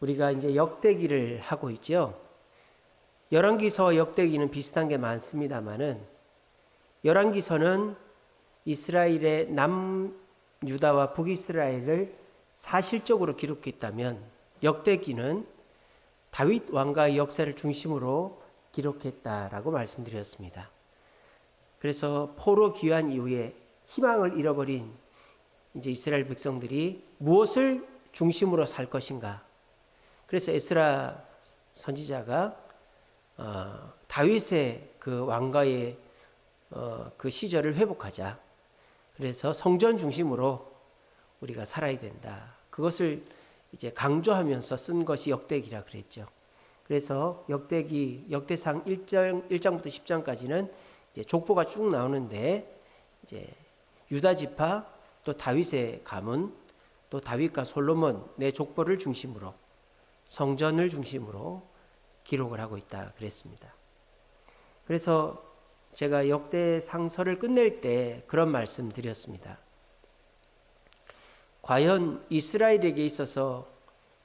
우리가 이제 역대기를 하고 있죠. 열왕기서와 역대기는 비슷한 게 많습니다만은 열왕기서는 이스라엘의 남유다와 북이스라엘을 사실적으로 기록했다면 역대기는 다윗 왕가의 역사를 중심으로 기록했다라고 말씀드렸습니다. 그래서 포로 귀환 이후에 희망을 잃어버린 이제 이스라엘 백성들이 무엇을 중심으로 살 것인가? 그래서 에스라 선지자가 다윗의 그 왕가의 그 시절을 회복하자. 그래서 성전 중심으로 우리가 살아야 된다. 그것을 이제 강조하면서 쓴 것이 역대기라 그랬죠. 그래서 역대기, 역대상 1장부터 10장까지는 이제 족보가 쭉 나오는데 이제 유다 지파 또 다윗의 가문 또 다윗과 솔로몬 내 족보를 중심으로 성전을 중심으로 기록을 하고 있다 그랬습니다. 그래서 제가 역대상서를 끝낼 때 그런 말씀 드렸습니다. 과연 이스라엘에게 있어서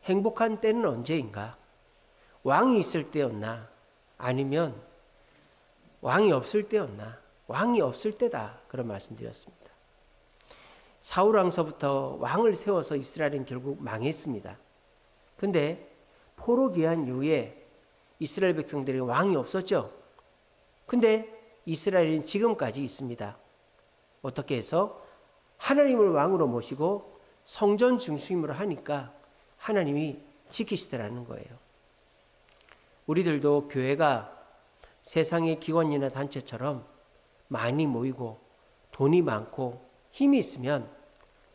행복한 때는 언제인가? 왕이 있을 때였나? 아니면 왕이 없을 때였나? 왕이 없을 때다. 그런 말씀 드렸습니다. 사울 왕서부터 왕을 세워서 이스라엘은 결국 망했습니다. 근데 포로 귀환 이후에 이스라엘 백성들이 왕이 없었죠. 근데 이스라엘은 지금까지 있습니다. 어떻게 해서? 하나님을 왕으로 모시고 성전 중심으로 하니까 하나님이 지키시더라는 거예요. 우리들도 교회가 세상의 기관이나 단체처럼 많이 모이고 돈이 많고 힘이 있으면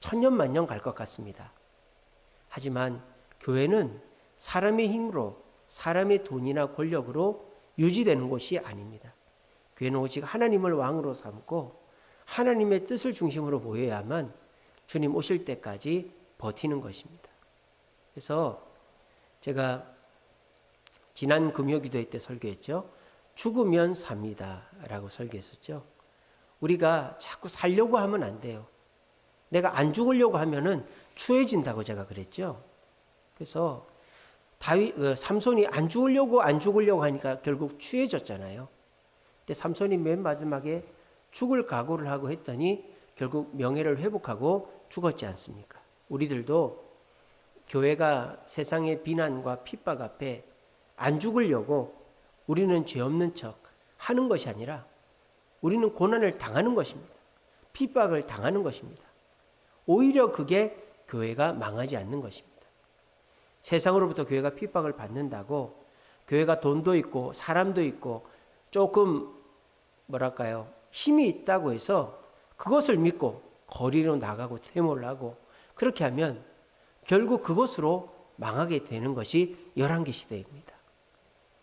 천년만년 갈 것 같습니다. 하지만 교회는 사람의 힘으로 사람의 돈이나 권력으로 유지되는 곳이 아닙니다. 교회는 오직 하나님을 왕으로 삼고 하나님의 뜻을 중심으로 모여야만 주님 오실 때까지 버티는 것입니다. 그래서 제가 지난 금요기도회 때 설교했죠. 죽으면 삽니다 라고 설교했었죠. 우리가 자꾸 살려고 하면 안 돼요. 내가 안 죽으려고 하면은 추해진다고 제가 그랬죠. 그래서 삼손이 안 죽으려고 하니까 결국 추해졌잖아요. 근데 삼손이 맨 마지막에 죽을 각오를 하고 했더니 결국 명예를 회복하고 죽었지 않습니까? 우리들도 교회가 세상의 비난과 핍박 앞에 안 죽으려고 우리는 죄 없는 척 하는 것이 아니라 우리는 고난을 당하는 것입니다. 핍박을 당하는 것입니다. 오히려 그게 교회가 망하지 않는 것입니다. 세상으로부터 교회가 핍박을 받는다고 교회가 돈도 있고 사람도 있고 조금 힘이 있다고 해서 그것을 믿고 거리로 나가고 퇴모를 하고 그렇게 하면 결국 그것으로 망하게 되는 것이 열왕기 시대입니다.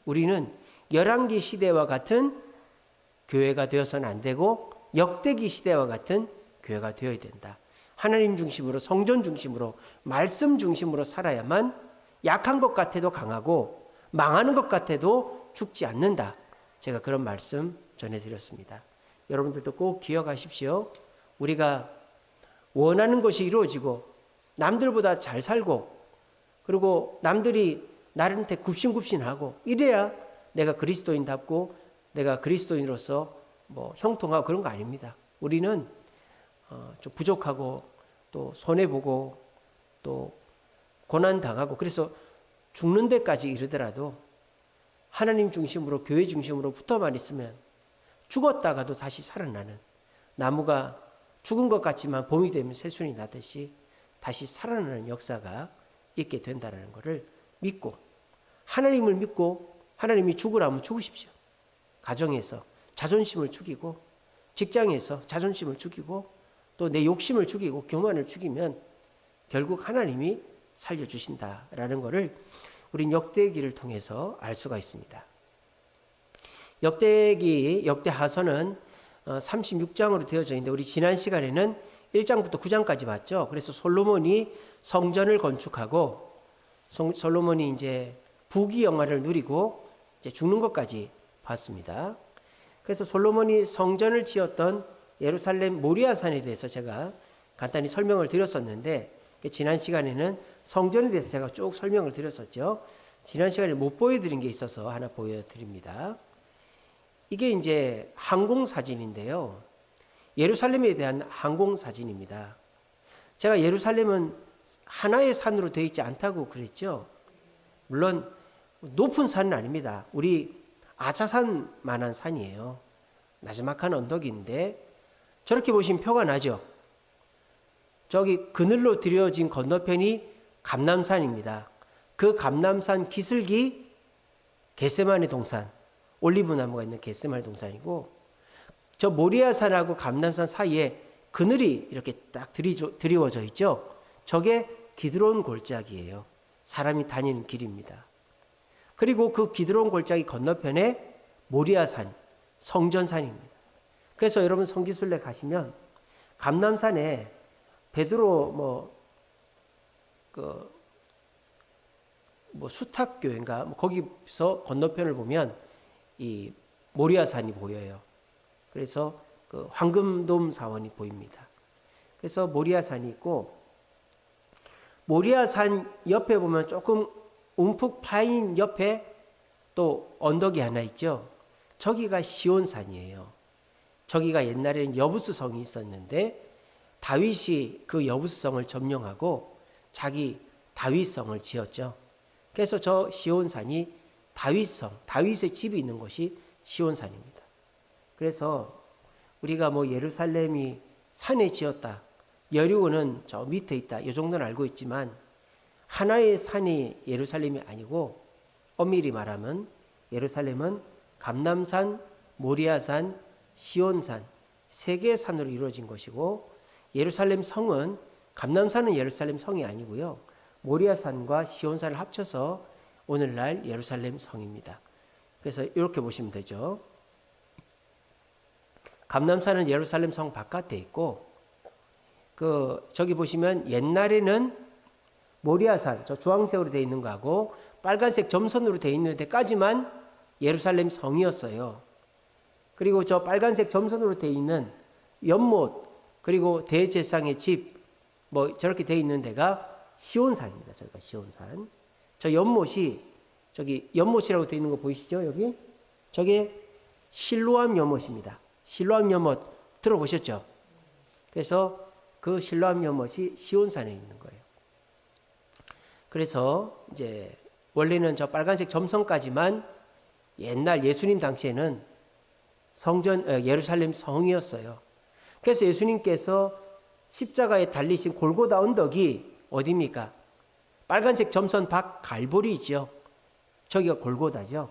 우리는 열왕기 시대와 같은 교회가 되어서는 안 되고 역대기 시대와 같은 교회가 되어야 된다. 하나님 중심으로 성전 중심으로 말씀 중심으로 살아야만 약한 것 같아도 강하고 망하는 것 같아도 죽지 않는다. 제가 그런 말씀 전해드렸습니다. 여러분들도 꼭 기억하십시오. 우리가 원하는 것이 이루어지고 남들보다 잘 살고 그리고 남들이 나한테 굽신굽신하고 이래야 내가 그리스도인답고 내가 그리스도인으로서 형통하고 그런 거 아닙니다. 우리는 좀 부족하고 또 손해보고 또 고난당하고 그래서 죽는 데까지 이르더라도 하나님 중심으로 교회 중심으로 붙어만 있으면 죽었다가도 다시 살아나는 나무가 죽은 것 같지만 봄이 되면 새순이 나듯이 다시 살아나는 역사가 있게 된다는 것을 믿고 하나님을 믿고 하나님이 죽으라면 죽으십시오. 가정에서 자존심을 죽이고 직장에서 자존심을 죽이고 또 내 욕심을 죽이고 교만을 죽이면 결국 하나님이 살려주신다라는 것을 우린 역대기를 통해서 알 수가 있습니다. 역대하서는 36장으로 되어져 있는데 우리 지난 시간에는 1장부터 9장까지 봤죠. 그래서 솔로몬이 성전을 건축하고 솔로몬이 이제 부귀 영화를 누리고 이제 죽는 것까지 봤습니다. 그래서 솔로몬이 성전을 지었던 예루살렘 모리아산에 대해서 제가 간단히 설명을 드렸었는데 지난 시간에는 성전에 대해서 제가 쭉 설명을 드렸었죠. 지난 시간에 못 보여드린 게 있어서 하나 보여드립니다. 이게 이제 항공사진인데요. 예루살렘에 대한 항공사진입니다. 제가 예루살렘은 하나의 산으로 되어 있지 않다고 그랬죠. 물론 높은 산은 아닙니다. 우리 아차산만한 산이에요. 나지막한 언덕인데 저렇게 보시면 표가 나죠. 저기 그늘로 들여진 건너편이 감람산입니다. 그 감람산 기슭이 겟세마네 동산, 올리브 나무가 있는 겟세마네 동산이고, 저 모리아산하고 감람산 사이에 그늘이 이렇게 딱 드리워져 있죠. 저게 기드론 골짜기예요. 사람이 다니는 길입니다. 그리고 그 기드론 골짜기 건너편에 모리아산, 성전산입니다. 그래서 여러분 성지순례 가시면 감람산에 베드로 수탁교회인가 거기서 건너편을 보면 이 모리아산이 보여요. 그래서 그 황금돔 사원이 보입니다. 그래서 모리아산이 있고, 모리아산 옆에 보면 조금 움푹 파인 옆에 또 언덕이 하나 있죠. 저기가 시온산이에요. 저기가 옛날에는 여부스성이 있었는데 다윗이 그 여부스성을 점령하고 자기 다윗성을 지었죠. 그래서 저 시온산이 다윗성, 다윗의 집이 있는 곳이 시온산입니다. 그래서 우리가 예루살렘이 산에 지었다, 여리고는 저 밑에 있다, 이 정도는 알고 있지만 하나의 산이 예루살렘이 아니고, 엄밀히 말하면 예루살렘은 감람산, 모리아산, 시온산 세 개의 산으로 이루어진 것이고, 예루살렘 성은, 감람산은 예루살렘 성이 아니고요, 모리아산과 시온산을 합쳐서 오늘날 예루살렘 성입니다. 그래서 이렇게 보시면 되죠. 감람산은 예루살렘 성 바깥에 있고, 저기 보시면 옛날에는 모리아산, 저 주황색으로 되어 있는 거하고 빨간색 점선으로 되어 있는 데까지만 예루살렘 성이었어요. 그리고 저 빨간색 점선으로 되어 있는 연못, 그리고 대제사장의 집, 저렇게 되어 있는 데가 시온산입니다. 저기가 시온산. 저 연못이, 저기 연못이라고 되어 있는 거 보이시죠? 여기? 저게 실로암 연못입니다. 실로암 연못 들어보셨죠? 그래서 그 실로암 연못이 시온산에 있는 거예요. 그래서 이제 원래는 저 빨간색 점선까지만 옛날 예수님 당시에는 예루살렘 성이었어요. 그래서 예수님께서 십자가에 달리신 골고다 언덕이 어디입니까? 빨간색 점선 밖 갈보리죠. 저기가 골고다죠.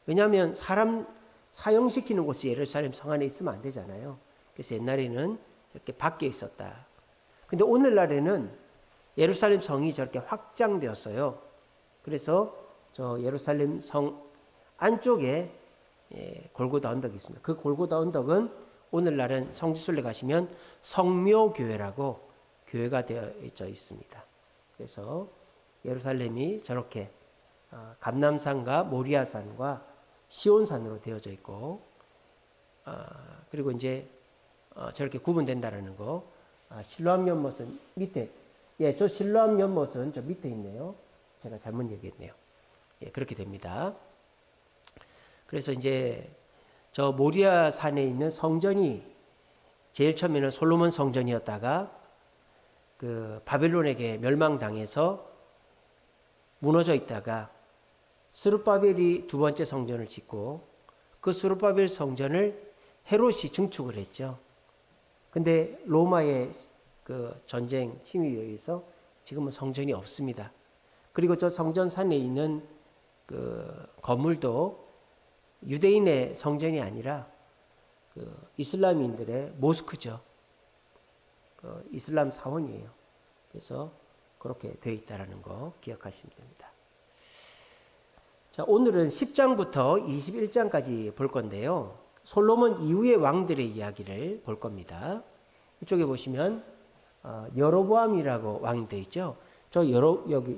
왜냐하면 사람 사형시키는 곳이 예루살렘 성 안에 있으면 안 되잖아요. 그래서 옛날에는 이렇게 밖에 있었다. 근데 오늘날에는 예루살렘 성이 저렇게 확장되었어요. 그래서 저 예루살렘 성 안쪽에 골고다 언덕이 있습니다. 그 골고다 언덕은 오늘날은 성지순례 가시면 성묘교회라고 교회가 되어 있습니다. 그래서 예루살렘이 저렇게 감람산과 모리아산과 시온산으로 되어져 있고, 그리고 이제 저렇게 구분된다라는 거. 실로암 연못은 밑에, 저 실로암 연못은 저 밑에 있네요. 제가 잘못 얘기했네요. 그렇게 됩니다. 그래서 이제 저 모리아산에 있는 성전이 제일 처음에는 솔로몬 성전이었다가 그 바벨론에게 멸망당해서 무너져 있다가 스룹바벨이 두 번째 성전을 짓고, 그 스룹바벨 성전을 헤롯이 증축을 했죠. 근데 로마의 그 전쟁 침입에 의해서 지금은 성전이 없습니다. 그리고 저 성전산에 있는 그 건물도 유대인의 성전이 아니라 그 이슬람인들의 모스크죠. 그 이슬람 사원이에요. 그래서 그렇게 되어 있다는 거 기억하시면 됩니다. 자, 오늘은 10장부터 21장까지 볼 건데요. 솔로몬 이후의 왕들의 이야기를 볼 겁니다. 이쪽에 보시면 여로보암이라고 왕이 되어 있죠. 여기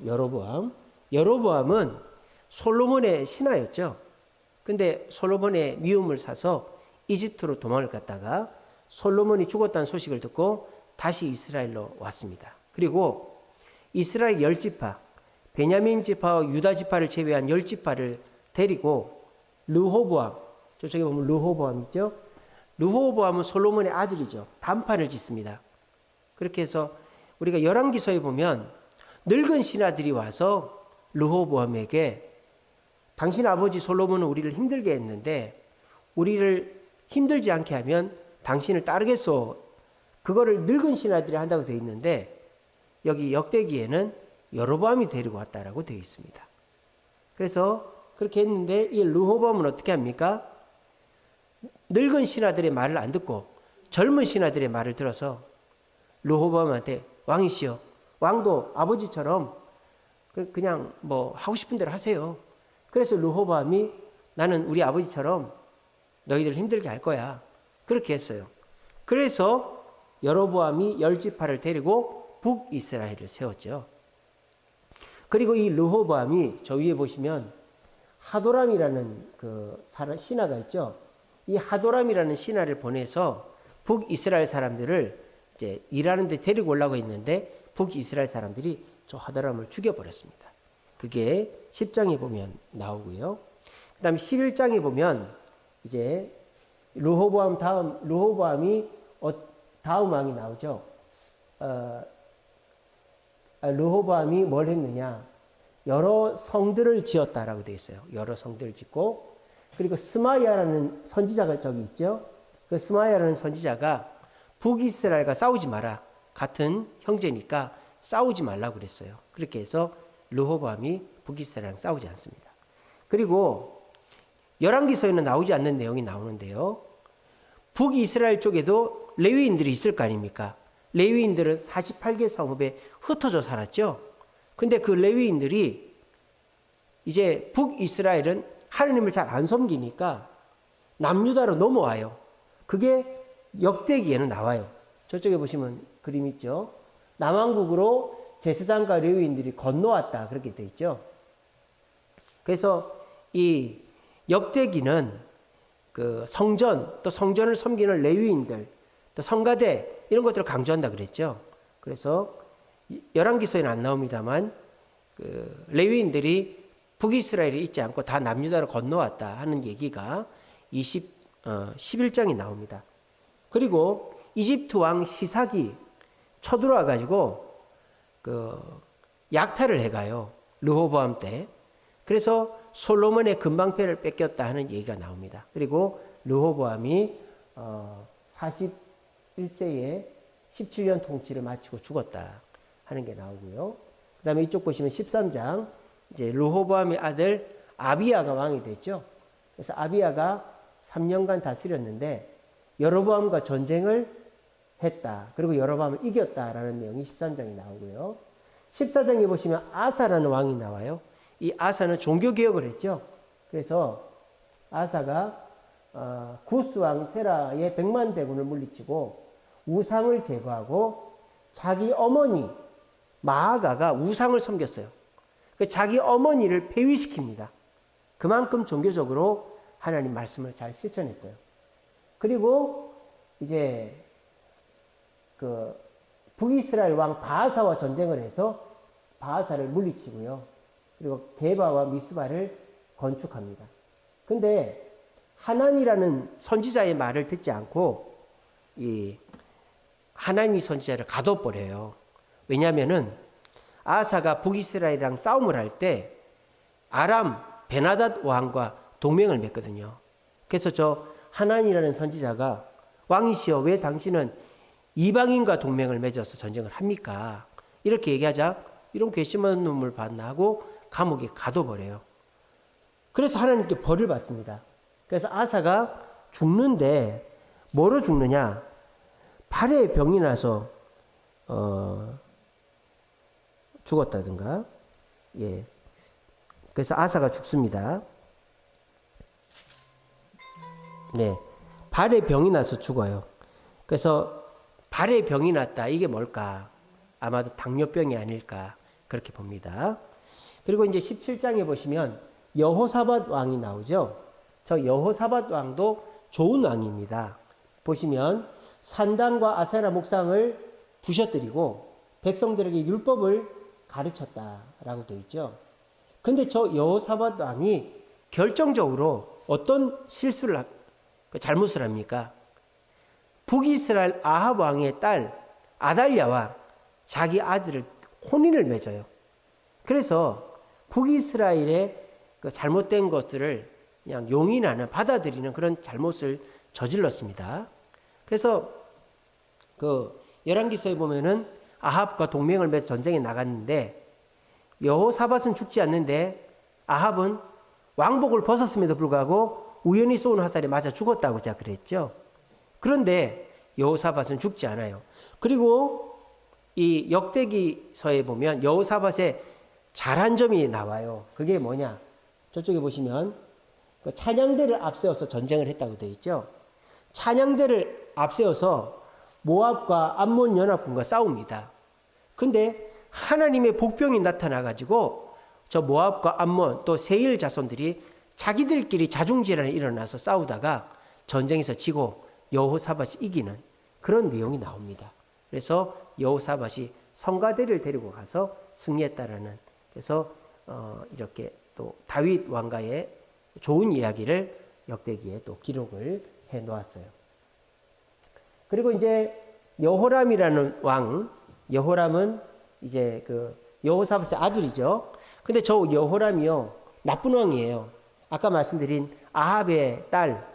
여로보암. 여로보암은 솔로몬의 신하였죠. 근데 솔로몬의 미움을 사서 이집트로 도망을 갔다가 솔로몬이 죽었다는 소식을 듣고 다시 이스라엘로 왔습니다. 그리고 이스라엘 10지파, 베냐민 지파와 유다 지파를 제외한 10지파를 데리고 르호보암, 저쪽에 보면 르호보암 있죠? 르호보암은 솔로몬의 아들이죠. 단판을 짓습니다. 그렇게 해서 우리가 열왕기서에 보면 늙은 신하들이 와서 르호보암에게 당신 아버지 솔로몬은 우리를 힘들게 했는데 우리를 힘들지 않게 하면 당신을 따르겠소. 그거를 늙은 신하들이 한다고 되어 있는데 여기 역대기에는 여로보암이 데리고 왔다라고 되어 있습니다. 그래서 그렇게 했는데 이 르호보암은 어떻게 합니까? 늙은 신하들의 말을 안 듣고 젊은 신하들의 말을 들어서 르호보암한테 왕이시여, 왕도 아버지처럼 그냥 뭐 하고 싶은 대로 하세요. 그래서 르호보암이 나는 우리 아버지처럼 너희들 힘들게 할 거야. 그렇게 했어요. 그래서 여로보암이 10지파를 데리고 북이스라엘을 세웠죠. 그리고 이 르호보암이 저 위에 보시면 하도람이라는 그 신하가 있죠. 이 하도람이라는 신하를 보내서 북이스라엘 사람들을 이제 일하는 데 데리고 오려고 했는데 북이스라엘 사람들이 저 하도람을 죽여버렸습니다. 그게 10장에 보면 나오고요. 그 다음에 11장에 보면 이제 르호보암이 다음 왕이 나오죠. 르호보암이 뭘 했느냐? 여러 성들을 지었다라고 되어 있어요. 여러 성들을 짓고, 그리고 스마야라는 선지자가 저기 있죠. 그 스마야라는 선지자가 북이스라엘과 싸우지 마라. 같은 형제니까 싸우지 말라고 그랬어요. 그렇게 해서 르호보암이 북이스라엘랑 싸우지 않습니다. 그리고 열왕기서에는 나오지 않는 내용이 나오는데요. 북이스라엘 쪽에도 레위인들이 있을 거 아닙니까? 레위인들은 48개 성읍에 흩어져 살았죠. 근데 그 레위인들이 이제 북이스라엘은 하느님을 잘 안 섬기니까 남유다로 넘어와요. 그게 역대기에는 나와요. 저쪽에 보시면 그림 있죠. 남왕국으로 제사장과 레위인들이 건너왔다. 그렇게 돼 있죠. 그래서 이 역대기는 그 성전, 또 성전을 섬기는 레위인들, 또 성가대 이런 것들을 강조한다 그랬죠. 그래서 열왕기서에는 안 나옵니다만 그 레위인들이 북이스라엘에 있지 않고 다 남유다로 건너왔다 하는 얘기가 11장에 나옵니다. 그리고 이집트 왕 시삭이 쳐들어와 가지고 그 약탈을 해가요. 르호보암 때. 그래서 솔로몬의 금방패를 뺏겼다 하는 얘기가 나옵니다. 그리고 르호보암이 41세에 17년 통치를 마치고 죽었다 하는 게 나오고요. 그 다음에 이쪽 보시면 13장 이제 르호보암의 아들 아비야가 왕이 됐죠. 그래서 아비야가 3년간 다스렸는데 여로보암과 전쟁을 했다. 그리고 여로보암을 이겼다라는 내용이 13장에 나오고요. 14장에 보시면 아사라는 왕이 나와요. 이 아사는 종교개혁을 했죠. 그래서 아사가 구스왕 세라의 100만 대군을 물리치고 우상을 제거하고 자기 어머니 마아가가 우상을 섬겼어요. 자기 어머니를 폐위시킵니다. 그만큼 종교적으로 하나님 말씀을 잘 실천했어요. 그리고 이제 그 북이스라엘 왕 바하사와 전쟁을 해서 바하사를 물리치고요. 그리고 게바와 미스바를 건축합니다. 근데 하난이라는 선지자의 말을 듣지 않고 이 하나님의 선지자를 가둬버려요. 왜냐하면은 아사가 북이스라엘이랑 싸움을 할 때 아람 베나닷 왕과 동맹을 맺거든요. 그래서 저 하난이라는 선지자가 왕이시여 왜 당신은 이방인과 동맹을 맺어서 전쟁을 합니까? 이렇게 얘기하자 이런 괘씸한 놈을 봤나 하고 감옥에 가둬버려요. 그래서 하나님께 벌을 받습니다. 그래서 아사가 죽는데 뭐로 죽느냐? 팔에 병이 나서 죽었다든가. 예. 그래서 아사가 죽습니다. 네. 발에 병이 나서 죽어요. 그래서 발에 병이 났다. 이게 뭘까? 아마도 당뇨병이 아닐까. 그렇게 봅니다. 그리고 이제 17장에 보시면 여호사밧 왕이 나오죠. 저 여호사밧 왕도 좋은 왕입니다. 보시면 산당과 아세라 목상을 부셔뜨리고 백성들에게 율법을 가르쳤다라고 되어 있죠. 근데 저 여호사밧 왕이 결정적으로 어떤 잘못을 합니까? 북이스라엘 아합 왕의 딸 아달랴와 자기 아들을 혼인을 맺어요. 그래서 북이스라엘의 그 잘못된 것들을 그냥 용인하는, 받아들이는 그런 잘못을 저질렀습니다. 그래서 그 열왕기서에 보면은 아합과 동맹을 맺어 전쟁에 나갔는데 여호사밧은 죽지 않는데 아합은 왕복을 벗었음에도 불구하고 우연히 쏜 화살에 맞아 죽었다고 제가 그랬죠. 그런데 여호사밧은 죽지 않아요. 그리고 이 역대기서에 보면 여호사밧의 잘한 점이 나와요. 그게 뭐냐? 저쪽에 보시면 그 찬양대를 앞세워서 전쟁을 했다고 되어 있죠. 찬양대를 앞세워서 모압과 암몬 연합군과 싸웁니다. 근데 하나님의 복병이 나타나가지고 저 모압과 암몬 또 세일 자손들이 자기들끼리 자중질환이 일어나서 싸우다가 전쟁에서 지고 여호사밧이 이기는 그런 내용이 나옵니다. 그래서 여호사밧이 성가대를 데리고 가서 승리했다라는, 그래서 이렇게 또 다윗 왕가의 좋은 이야기를 역대기에 또 기록을 해 놓았어요. 그리고 이제 여호람이라는 왕, 여호람은 이제 그 여호사밧의 아들이죠. 근데 저 여호람이요, 나쁜 왕이에요. 아까 말씀드린 아합의 딸,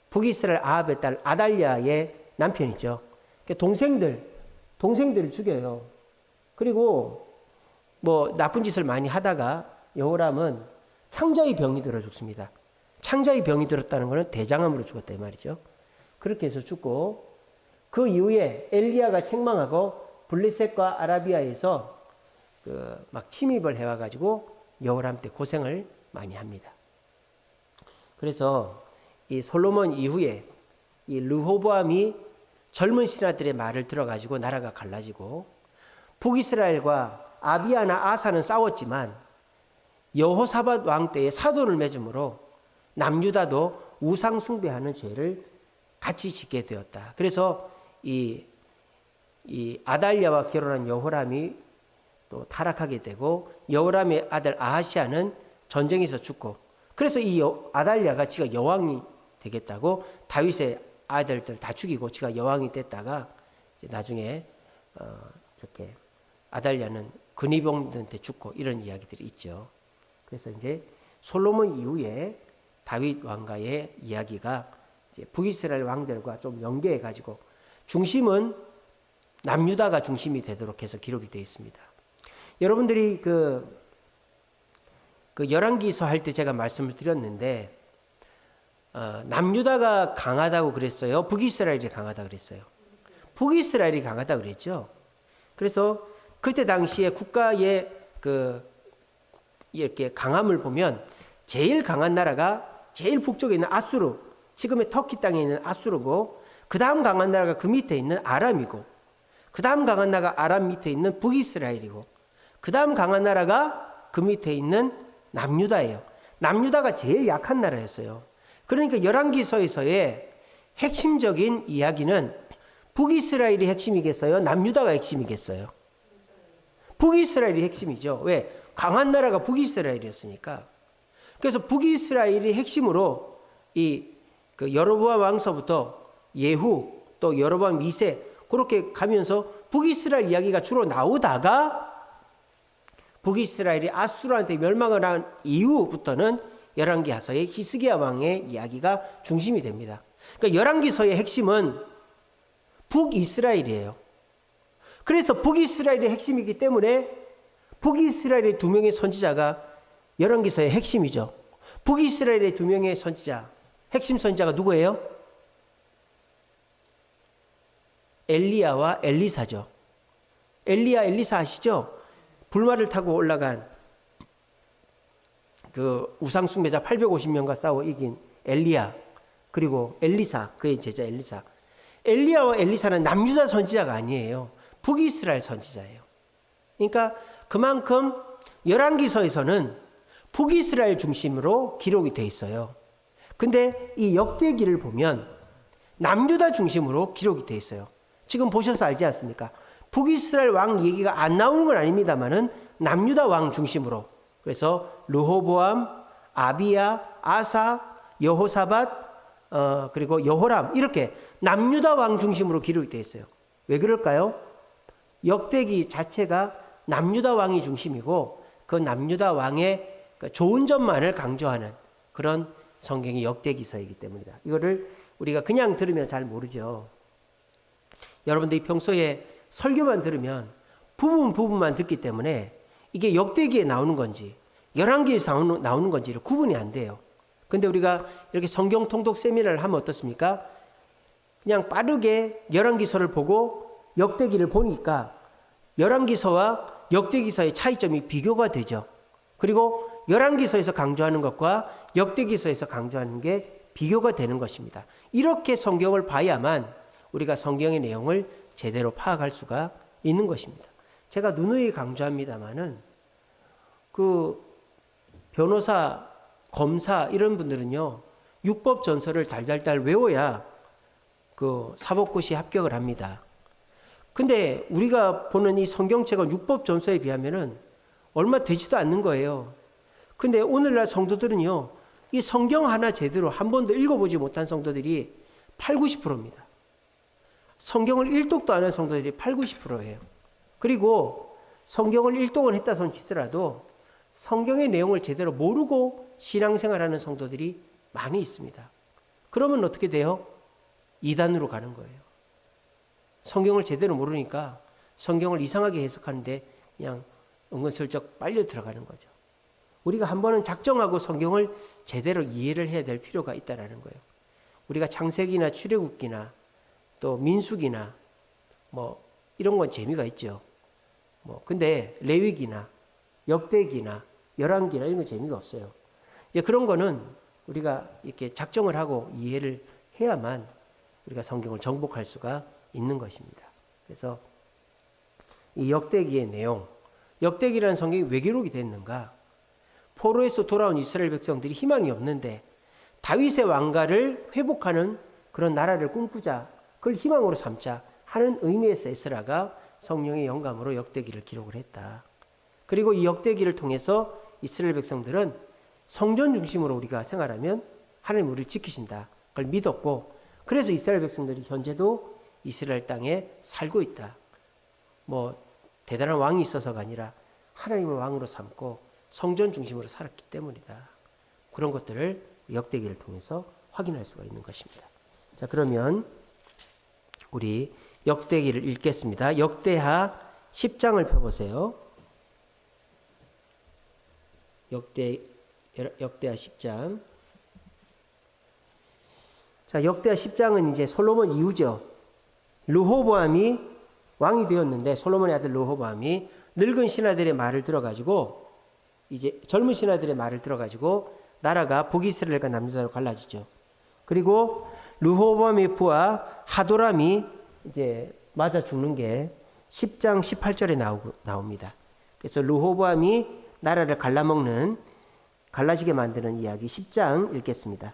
북이스라엘 아합의 딸 아달랴의 남편이죠. 동생들을 죽여요. 그리고 뭐 나쁜 짓을 많이 하다가 여호람은 창자의 병이 들어 죽습니다. 창자의 병이 들었다는 것은 대장암으로 죽었다 이 말이죠. 그렇게 해서 죽고, 그 이후에 엘리야가 책망하고 블레셋과 아라비아에서 막 침입을 해와가지고 여호람 때 고생을 많이 합니다. 그래서 이 솔로몬 이후에 이 르호보암이 젊은 신하들의 말을 들어가지고 나라가 갈라지고, 북이스라엘과 아비야나 아사는 싸웠지만 여호사밧 왕 때에 사돈을 맺음으로 남유다도 우상 숭배하는 죄를 같이 짓게 되었다. 그래서 이 아달랴와 결혼한 여호람이 또 타락하게 되고, 여호람의 아들 아하시아는 전쟁에서 죽고, 그래서 이 아달랴가 지가 여왕이 되겠다고 다윗의 아들들 다 죽이고 지가 여왕이 됐다가 나중에 이렇게 아달랴는 근위병들한테 죽고 이런 이야기들이 있죠. 그래서 이제 솔로몬 이후에 다윗 왕가의 이야기가 이제 북이스라엘 왕들과 좀 연계해 가지고 중심은 남유다가 중심이 되도록 해서 기록이 되어 있습니다. 여러분들이 그 열왕기서 할 때 제가 말씀을 드렸는데 남유다가 강하다고 그랬어요? 북이스라엘이 강하다고 그랬어요? 북이스라엘이 강하다고 그랬죠. 그래서 그때 당시에 국가의 이렇게 강함을 보면 제일 강한 나라가 제일 북쪽에 있는 아수르, 지금의 터키 땅에 있는 아수르고, 그 다음 강한 나라가 그 밑에 있는 아람이고, 그 다음 강한 나라가 아람 밑에 있는 북이스라엘이고, 그 다음 강한 나라가 그 밑에 있는 남유다예요. 남유다가 제일 약한 나라였어요. 그러니까 열왕기서에서의 핵심적인 이야기는 북이스라엘이 핵심이겠어요? 남유다가 핵심이겠어요? 북이스라엘이 핵심이죠. 왜? 강한 나라가 북이스라엘이었으니까. 그래서 북이스라엘이 핵심으로 그 여로보암 왕서부터 예후 또 여로보암 2세 그렇게 가면서 북이스라엘 이야기가 주로 나오다가 북이스라엘이 아수르한테 멸망을 한 이후부터는 열왕기하서의 히스기야 왕의 이야기가 중심이 됩니다. 그러니까 열왕기서의 핵심은 북이스라엘이에요. 그래서 북이스라엘의 핵심이기 때문에 북이스라엘의 두 명의 선지자가 열왕기서의 핵심이죠. 북이스라엘의 두 명의 선지자, 핵심 선지자가 누구예요? 엘리야와 엘리사죠. 엘리야, 엘리사 아시죠? 불말을 타고 올라간 그 우상 숭배자 850명과 싸워 이긴 엘리야, 그리고 엘리사, 그의 제자 엘리사. 엘리야와 엘리사는 남유다 선지자가 아니에요. 북이스라엘 선지자예요. 그러니까 그만큼 열왕기서에서는 북이스라엘 중심으로 기록이 돼 있어요. 근데 이 역대기를 보면 남유다 중심으로 기록이 돼 있어요. 지금 보셔서 알지 않습니까? 북이스라엘 왕 얘기가 안 나오는 건 아닙니다만은 남유다 왕 중심으로, 그래서 르호보암, 아비야, 아사, 여호사밧, 그리고 여호람, 이렇게 남유다 왕 중심으로 기록이 되어 있어요. 왜 그럴까요? 역대기 자체가 남유다 왕이 중심이고 그 남유다 왕의 좋은 점만을 강조하는 그런 성경의 역대기서이기 때문이다. 이거를 우리가 그냥 들으면 잘 모르죠. 여러분들이 평소에 설교만 들으면 부분만 듣기 때문에 이게 역대기에 나오는 건지 열왕기에서 나오는 건지를 구분이 안 돼요. 근데 우리가 이렇게 성경 통독 세미나를 하면 어떻습니까? 그냥 빠르게 열왕기서를 보고 역대기를 보니까 열왕기서와 역대기서의 차이점이 비교가 되죠. 그리고 열왕기서에서 강조하는 것과 역대기서에서 강조하는 게 비교가 되는 것입니다. 이렇게 성경을 봐야만 우리가 성경의 내용을 제대로 파악할 수가 있는 것입니다. 제가 누누이 강조합니다마는 그 변호사, 검사 이런 분들은요, 율법 전서를 달달달 외워야 그 사법고시 합격을 합니다. 근데 우리가 보는 이 성경책은 율법 전서에 비하면은 얼마 되지도 않는 거예요. 근데 오늘날 성도들은요, 이 성경 하나 제대로 한 번도 읽어보지 못한 성도들이 80~90%입니다. 성경을 일독도 안 한 성도들이 80~90%예요. 그리고 성경을 일독은 했다 손 치더라도 성경의 내용을 제대로 모르고 신앙생활하는 성도들이 많이 있습니다. 그러면 어떻게 돼요? 이단으로 가는 거예요. 성경을 제대로 모르니까 성경을 이상하게 해석하는데 그냥 은근슬쩍 빨려 들어가는 거죠. 우리가 한 번은 작정하고 성경을 제대로 이해를 해야 될 필요가 있다는 거예요. 우리가 창세기나 출애굽기나 또 민수기나 뭐 이런 건 재미가 있죠. 근데 레위기나 역대기나 열왕기나 이런 건 재미가 없어요. 그런 거는 우리가 이렇게 작정을 하고 이해를 해야만 우리가 성경을 정복할 수가 있는 것입니다. 그래서 이 역대기의 내용, 역대기라는 성경이 왜 기록이 됐는가? 포로에서 돌아온 이스라엘 백성들이 희망이 없는데 다윗의 왕가를 회복하는 그런 나라를 꿈꾸자, 그걸 희망으로 삼자 하는 의미에서 에스라가 성령의 영감으로 역대기를 기록을 했다. 그리고 이 역대기를 통해서 이스라엘 백성들은 성전 중심으로 우리가 생활하면 하나님 우리를 지키신다. 그걸 믿었고, 그래서 이스라엘 백성들이 현재도 이스라엘 땅에 살고 있다. 대단한 왕이 있어서가 아니라 하나님을 왕으로 삼고 성전 중심으로 살았기 때문이다. 그런 것들을 역대기를 통해서 확인할 수가 있는 것입니다. 자, 그러면 우리 역대기를 읽겠습니다. 역대하 10장을 펴보세요. 역대하 10장. 자, 역대하 10장은 이제 솔로몬 이후죠. 르호보암이 왕이 되었는데 솔로몬의 아들 르호보암이 늙은 신하들의 말을 들어가지고 이제 젊은 신하들의 말을 들어가지고 나라가 북이스라엘과 남유다로 갈라지죠. 그리고 르호보암의 부하 하도람이 이제 맞아 죽는 게 10장 18절에 나옵니다. 그래서 르호보암이 나라를 갈라지게 만드는 이야기 10장 읽겠습니다.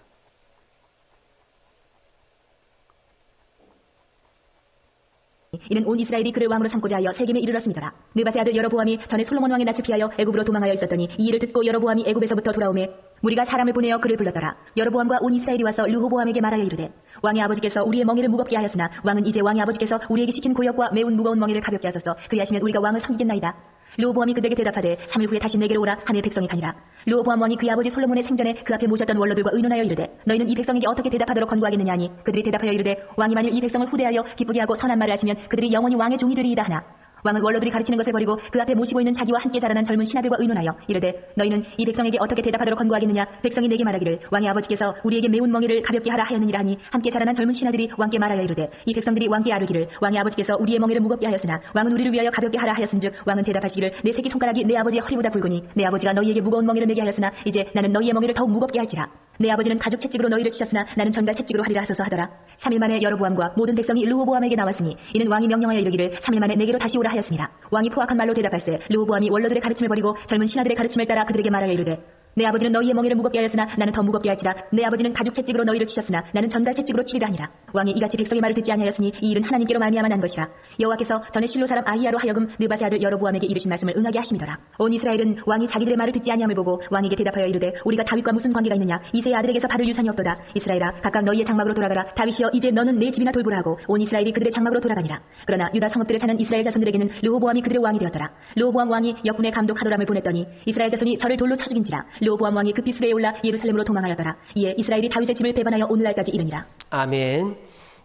이는 온 이스라엘이 그를 왕으로 삼고자 하여 세겜에 이르렀습니다. 느밧의 아들 여로보암이 전에 솔로몬 왕의 낯을 피하여 애굽으로 도망하여 있었더니 이 일을 듣고 여로보암이 애굽에서부터 돌아오매 무리가 사람을 보내어 그를 불렀더라. 여로보암과 온 이스라엘이 와서 르호보암에게 말하여 이르되 왕의 아버지께서 우리의 멍에를 무겁게 하였으나 왕은 이제 왕의 아버지께서 우리에게 시킨 고역과 매운 무거운 멍에를 가볍게 하소서. 그리하시면 우리가 왕을 섬기겠나이다. 르호보암이 그들에게 대답하되 3일 후에 다시 내게로 오라 하매 백성이 가니라. 르호보암 왕이 그의 아버지 솔로몬의 생전에 그 앞에 모셨던 원로들과 의논하여 이르되 너희는 이 백성에게 어떻게 대답하도록 권고하겠느냐 하니 그들이 대답하여 이르되 왕이 만일 이 백성을 후대하여 기쁘게 하고 선한 말을 하시면 그들이 영원히 왕의 종이 되리이다 하나 왕은 원로들이 가르치는 것을 버리고 그 앞에 모시고 있는 자기와 함께 자라난 젊은 신하들과 의논하여 이르되 너희는 이 백성에게 어떻게 대답하도록 권고하겠느냐. 백성이 내게 말하기를 왕의 아버지께서 우리에게 매운 멍에를 가볍게 하라 하였느니라 하니 함께 자라난 젊은 신하들이 왕께 말하여 이르되 이 백성들이 왕께 아뢰기를 왕의 아버지께서 우리의 멍에를 무겁게 하였으나 왕은 우리를 위하여 가볍게 하라 하였은즉 왕은 대답하시기를 내 새끼 손가락이 내 아버지의 허리보다 굵으니 내 아버지가 너희에게 무거운 멍에를 매게 하였으나 이제 나는 너희의 멍에를 더욱 무겁게 할지라. 내 아버지는 가죽 채찍으로 너희를 치셨으나 나는 전갈 채찍으로 하리라 하소서 하더라. 3일 만에 여로보암과 모든 백성이 르호보암에게 나왔으니 이는 왕이 명령하여 이르기를 3일 만에 내게로 다시 오라 하였습니다. 왕이 포악한 말로 대답할세 르호보암이 원로들의 가르침을 버리고 젊은 신하들의 가르침을 따라 그들에게 말하여 이르되 내 아버지는 너희의 멍에를 무겁게 하였으나 나는 더 무겁게 할지라. 내 아버지는 가죽 채찍으로 너희를 치셨으나 나는 전갈 채찍으로 치리라 하니라. 왕이 이같이 백성의 말을 듣지 아니하였으니 이 일은 하나님께로 말미암아 난 것이라. 여호와께서 전에 실로 사람 아히야로 하여금 느밧의 아들 여로보암에게 이르신 말씀을 응하게 하심이더라. 온 이스라엘은 왕이 자기들의 말을 듣지 아니함을 보고 왕에게 대답하여 이르되 우리가 다윗과 무슨 관계가 있느냐? 이새의 아들에게서 받을 유산이 없도다. 이스라엘아 각각 너희의 장막으로 돌아가라. 다윗이여 이제 너는 내 집이나 돌보라 하고 온 이스라엘이 그들의 장막으로 돌아가니라. 그러나 유다 성읍들에 사는 이스라엘 자손들에게는 르호보암이 그들의 왕이 되었더라. 르호보암 왕이 역군의 감독 하도람을 보냈더니 이스라엘 자손이 저를 돌로 쳐 죽인지라. 르호보암 왕이 급히 수레에 올라 예루살렘으로 도망하였더라. 이에 이스라엘이 다윗의 집을 배반하여 오늘날까지 이르니라. 아멘.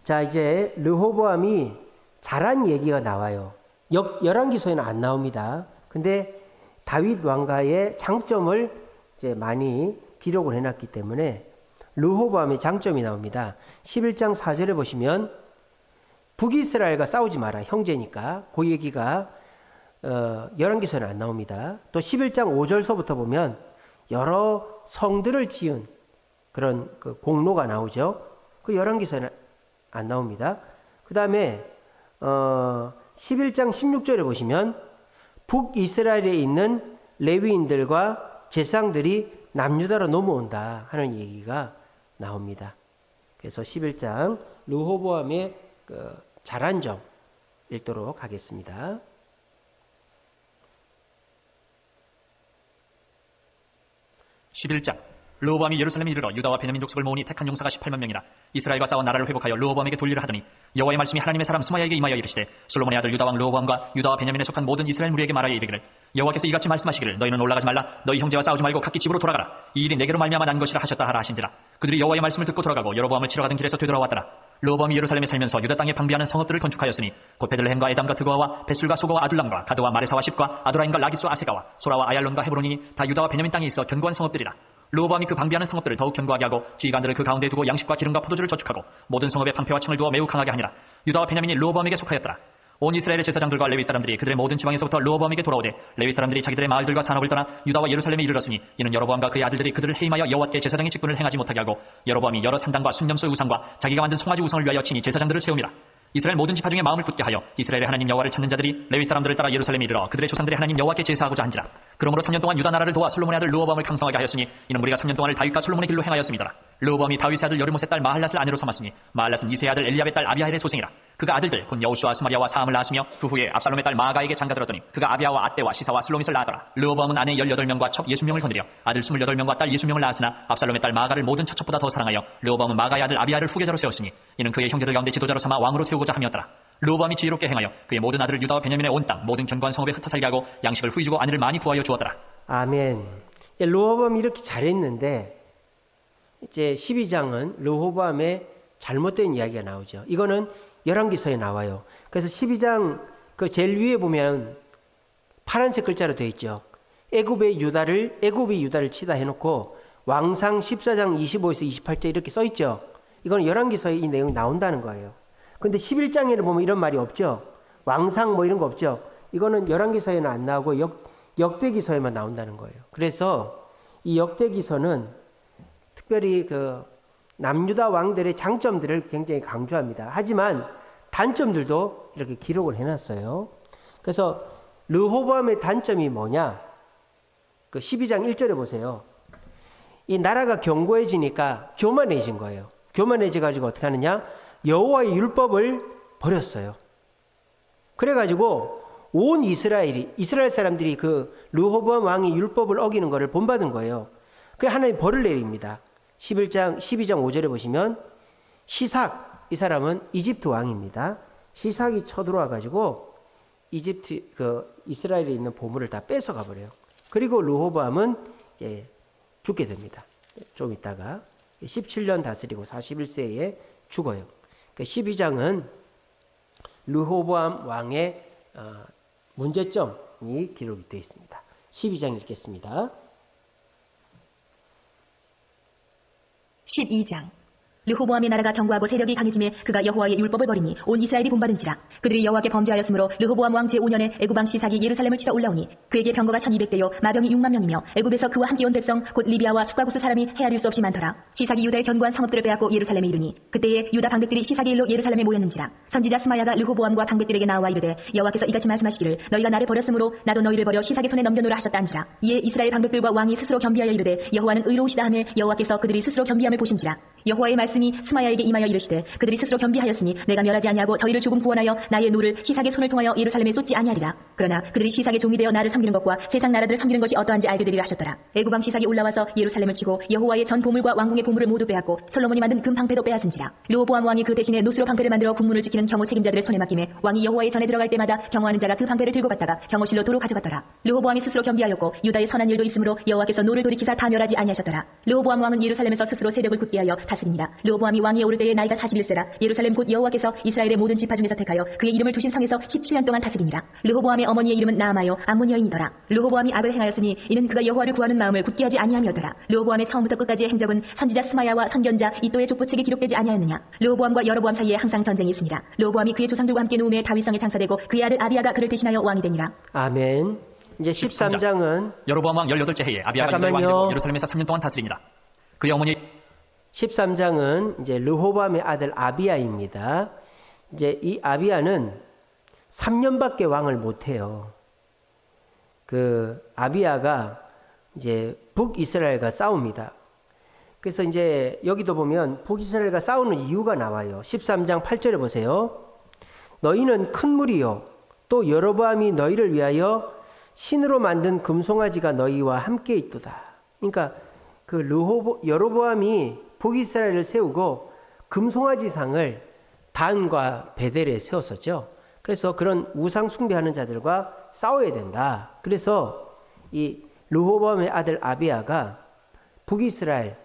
자, 이제 르호보암이 잘한 얘기가 나와요. 열왕기서에는 안 나옵니다. 근데 다윗 왕가의 장점을 이제 많이 기록을 해놨기 때문에 르호보암의 장점이 나옵니다. 11장 4절에 보시면 북이스라엘과 싸우지 마라. 형제니까. 그 얘기가 열왕기서에는 안 나옵니다. 또 11장 5절서부터 보면 여러 성들을 지은 그런 그 공로가 나오죠. 그 열왕기서에는 안 나옵니다. 그 다음에 11장 16절에 보시면 북이스라엘에 있는 레위인들과 제사장들이 남유다로 넘어온다 하는 얘기가 나옵니다. 그래서 11장 르호보암의 그 잘한 점 읽도록 하겠습니다. 11장 르호보암이 예루살렘에 이르러 유다와 베냐민 족속을 모으니 택한 용사가 18만 명이라. 이스라엘과 싸워 나라를 회복하여 르호보암에게 돌리려 하더니 여호와의 말씀이 하나님의 사람 스마야에게 임하여 이르시되 솔로몬의 아들 유다 왕 르호보암과 유다와 베냐민에 속한 모든 이스라엘 무리에게 말하여 이르기를 여호와께서 이같이 말씀하시기를 너희는 올라가지 말라. 너희 형제와 싸우지 말고 각기 집으로 돌아가라. 이 일이 내게로 말미암아 난 것이라 하셨다 하라 하신지라. 그들이 여호와의 말씀을 듣고 돌아가고 여로보암을 치러 가던 길에서 되돌아왔더라. 르호보암이 예루살렘에 살면서 유다 땅에 방비하는 성읍들을 건축하였으니 곧 베들레헴과 에담과 드고아와 벳술과 소고와 아둘람과 가드와 마레사와 십과 아도라임과 라기스 아세가와 소라와 아얄론과 헤브론이 다 유다와 베냐민 땅에 있어 견고한 성읍들이라. 르호보암이 그 방비하는 성읍들을 더욱 견고하게 하고 지휘관들을 그 가운데에 두고 양식과 기름과 포도주를 저축하고 모든 성읍에 방패와 창을 두어 매우 강하게 하니라. 유다와 베냐민이 르호보암에게 속하였더라. 온 이스라엘의 제사장들과 레위 사람들이 그들의 모든 지방에서부터 르호보암에게 돌아오되 레위 사람들이 자기들의 마을들과 산업을 떠나 유다와 예루살렘에 이르렀으니 이는 여로보암과 그의 아들들이 그들을 해임하여 여호와께 제사장의 직분을 행하지 못하게 하고 여로보암이 여러 산당과 순념소의 우상과 자기가 만든 송아지 우상을 위하여 친히 제사장들을 세움이라. 이스라엘 모든 지파 중에 마음을 굳게 하여 이스라엘의 하나님 여호와를 찾는 자들이 레위 사람들을 따라 예루살렘에 이르러 그들의 조상들의 하나님 여호와께 제사하고자 한지라. 그러므로 3년 동안 유다 나라를 도와 솔로몬의 아들 르호보암을 강성하게 하였으니 이는 무리가 3년 동안을 다윗과 솔로몬의 길로 행하였습니다. 르호보암이 다윗의 아들 여르못의 딸 마할랏을 아내로 삼았으니 마할랏은 이새의 아들 엘리압의 딸 아비하일의 소생이라. 그가 아들들 곧 여우수와 스마리아와 사함을 낳았으며 그 후에 압살롬의 딸 마아가에게 장가들었더니 그가 아비아와 아떼와 시사와 슬로밋을 낳았더라. 르호보암은 아내 18명과 첩 60명을 거느려 아들 28명과 딸 60명을 낳았으나 압살롬의 딸 마아가를 모든 처첩보다 더 사랑하여 르호보암은 마아가의 아들 아비아를 후계자로 세웠으니 이는 그의 형제들 가운데 지도자로 삼아 왕으로 세우고자 함이었더라. 르호보암이 지혜롭게 행하여 그의 모든 아들을 유다와 베냐민의 온 땅 모든 견고한 성읍에 흩어살게 하고 양식을 후히 주고 아내를 많이 구하여 주었더라. 아멘. 르호보암이 이렇게 잘했는데 이제 12장은 르호보암의 잘못된 이야기가 나오죠. 이거는 열왕기서에 나와요. 그래서 12장 그 제일 위에 보면 파란색 글자로 되어 있죠. 애굽이 유다를 치다 해놓고 왕상 14장 25에서 28절 이렇게 써 있죠. 이건 열왕기서에 이 내용이 나온다는 거예요. 근데 11장에는 보면 이런 말이 없죠. 왕상 뭐 이런 거 없죠. 이거는 열왕기서에는 안 나오고 역대기서에만 나온다는 거예요. 그래서 이 역대기서는 특별히 그 남유다 왕들의 장점들을 굉장히 강조합니다. 하지만 단점들도 이렇게 기록을 해놨어요. 그래서 르호보암의 단점이 뭐냐? 그 12장 1절에 보세요. 이 나라가 견고해지니까 교만해진 거예요. 교만해져가지고 어떻게 하느냐? 여호와의 율법을 버렸어요. 그래가지고 온 이스라엘 사람들이 그 르호보암 왕이 율법을 어기는 것을 본받은 거예요. 그래 하나님 벌을 내립니다. 12장 5절에 보시면 시삭, 이 사람은 이집트 왕입니다. 시삭이 쳐들어와 가지고 이스라엘에 있는 보물을 다 뺏어가 버려요. 그리고 르호보암은 이제 죽게 됩니다. 좀 있다가 17년 다스리고 41세에 죽어요. 12장은 르호보암 왕의 문제점이 기록이 되어 있습니다. 12장 읽겠습니다. 12장 르호보암의 나라가 견고하고 세력이 강해짐에 그가 여호와의 율법을 버리니 온 이스라엘이 본받은지라. 그들이 여호와께 범죄하였으므로 르호보암 왕 제5년에 애굽 왕 시삭이 예루살렘을 치러 올라오니 그에게 병거가 1200대요 마병이 6만 명이며 애굽에서 그와 함께 온 백성 곧 리비아와 숙가구스 사람이 헤아릴 수 없이 많더라. 시삭이 유다의 견고한 성읍들을 빼앗고 예루살렘에 이르니 그때에 유다 방백들이 시삭의 일로 예루살렘에 모였는지라. 선지자 스마야가 르호보암과 방백들에게 나와 이르되 여호와께서 이같이 말씀하시기를 너희가 나를 버렸으므로 나도 너희를 버려 시삭의 손에 넘겨놓으라 하셨다 한지라. 이에 이스라엘 방백들과 왕이 스스로 겸비하여 이르되 여호와는 의로우시다 하며 여호와께서 그들이 스스로 겸비함을 보신지라. 여호와의 말씀이 스마야에게 임하여 이르시되 그들이 스스로 겸비하였으니 내가 멸하지 아니하고 저희를 조금 구원하여 나의 노를 시삭의 손을 통하여 예루살렘에 쏟지 아니하리라. 그러나 그들이 시삭의 종이 되어 나를 섬기는 것과 세상 나라들을 섬기는 것이 어떠한지 알게 되리라 하셨더라. 애굽왕 시삭이 올라와서 예루살렘을 치고 여호와의 전 보물과 왕궁의 보물을 모두 빼앗고 솔로몬이 만든 금 방패도 빼앗은지라. 르호보암 왕이 그 대신에 노스로 방패를 만들어 국문을 지키는 경호 책임자들의 손에 맡김에 왕이 여호와의 전에 들어갈 때마다 경호하는 자가 그 방패를 들고 갔다가 경호실로 도로 가져갔더라. 르호보암이 스스로 겸비하였고 유다의 선한 일도 있으므로 여호와께서 노를 돌이키사 다 멸하지 아니하셨더라. 르호보암 왕은 예루살렘에서 스스로 세력을 굳게 하여 다스립니다. 르호보암이 왕위에 오를 때에 나이가 41세라. 예루살렘 곧 여호와께서 이스라엘의 모든 지파 중에서 택하여 그의 이름을 두신 성에서 17년 동안 다스리니라. 르호보암의 어머니의 이름은 나아마요 암몬 여인이더라. 르호보암이 악을 행하였으니 이는 그가 여호와를 구하는 마음을 굳게 하지 아니함이었더라. 르호보암의 처음부터 끝까지의 행적은 선지자 스마야와 선견자 이또의 족보책에 기록되지 아니하였느냐. 르호보암과 여로보암 사이에 항상 전쟁이 있으니라. 르호보암이 그의 조상들과 함께 누움에 다윗성에 장사되고 그의 아들 아비야가 그를 대신하여 왕이 되니라. 아멘. 이제 13장은 여로보암 왕 18째 해에 아비야가 유다의 왕이 되고 예루살렘에서 3년 동안 다스리니라. 그의 어머니 13장은 이제 르호보암의 아들 아비야입니다. 이제 이 아비야는 3년밖에 왕을 못 해요. 그 아비야가 이제 북이스라엘과 싸웁니다. 그래서 이제 여기도 보면 북이스라엘과 싸우는 이유가 나와요. 13장 8절에 보세요. 너희는 큰 무리요 또 여로보암이 너희를 위하여 신으로 만든 금송아지가 너희와 함께 있도다. 그러니까 그 여로보암이 북이스라엘을 세우고 금송아지상을 단과 베델에 세웠었죠. 그래서 그런 우상 숭배하는 자들과 싸워야 된다. 그래서 이 르호보암의 아들 아비야가 북이스라엘